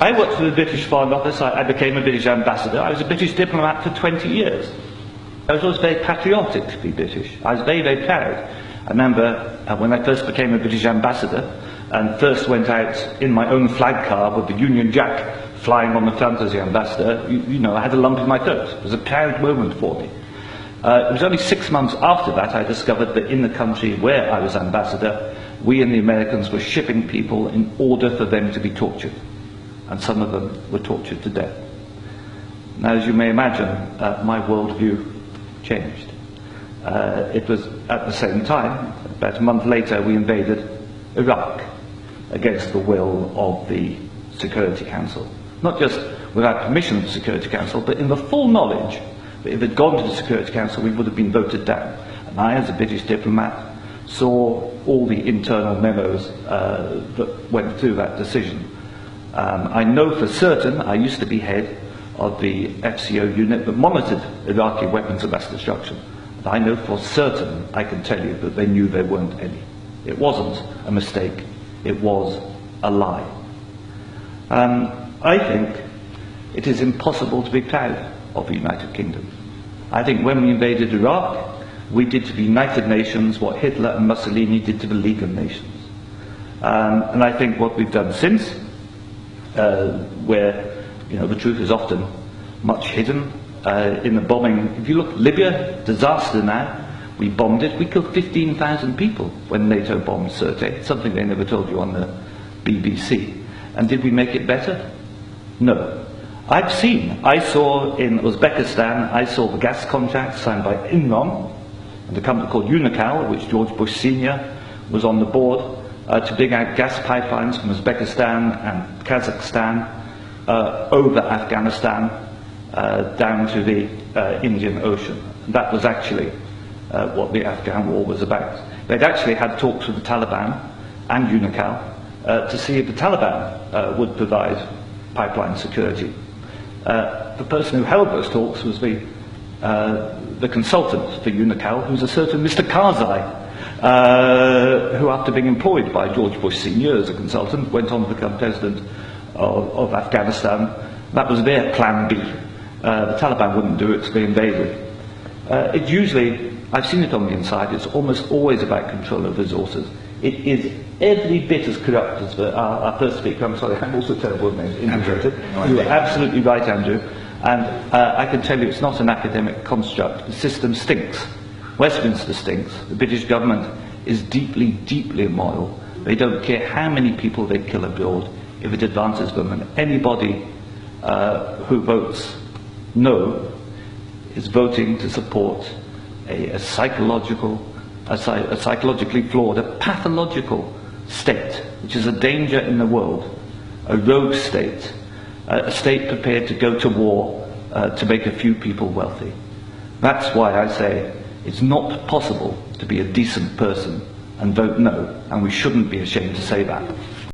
I worked for the British Foreign Office. I became a British ambassador. I was a British diplomat for 20 years. I was always very patriotic to be British. I was very, very proud. I remember when I first became a British ambassador and first went out in my own flag car with the Union Jack flying on the front as the ambassador, you know, I had a lump in my throat. It was a proud moment for me. It was only 6 months after that I discovered that in the country where I was ambassador, we and the Americans were shipping people in order for them to be tortured. And some of them were tortured to death. Now, as you may imagine, my worldview changed. It was at the same time, about a month later, we invaded Iraq against the will of the Security Council. Not just without permission of the Security Council, but in the full knowledge that if it had gone to the Security Council, we would have been voted down. And I, as a British diplomat, saw all the internal memos that went through that decision. I know for certain, I used to be head of the FCO unit that monitored Iraqi weapons of mass destruction. And I know for certain, I can tell you, that they knew there weren't any. It wasn't a mistake, it was a lie. I think it is impossible to be proud of the United Kingdom. I think when we invaded Iraq, we did to the United Nations what Hitler and Mussolini did to the League of Nations. And I think what we've done since, where the truth is often much hidden in the bombing. If you look, Libya, disaster now, we bombed it. We killed 15,000 people when NATO bombed Sirte, something they never told you on the BBC. And did we make it better? No. I saw in Uzbekistan, I saw the gas contract signed by Enron and a company called Unocal, which George Bush Sr. was on the board, to dig out gas pipelines from Uzbekistan and Kazakhstan over Afghanistan down to the Indian Ocean. That was actually what the Afghan war was about. They'd actually had talks with the Taliban and Unocal to see if the Taliban would provide pipeline security. The person who held those talks was the consultant for Unocal, who's a certain Mr. Karzai, who, after being employed by George Bush Sr. as a consultant, went on to become president of Afghanistan. That was their plan B. The Taliban wouldn't do it, so they invaded. It's usually, I've seen it on the inside, it's almost always about control of resources. It is every bit as corrupt as our first speaker. I'm sorry, I'm also terrible with names. You are absolutely right, Andrew. And I can tell you it's not an academic construct. The system stinks. Westminster stinks. The British government is deeply, deeply immoral. They don't care how many people they kill abroad if it advances them. And anybody who votes no is voting to support a psychologically flawed, a pathological state, which is a danger in the world, a rogue state, a state prepared to go to war to make a few people wealthy. That's why I say it's not possible to be a decent person and vote no, and we shouldn't be ashamed to say that.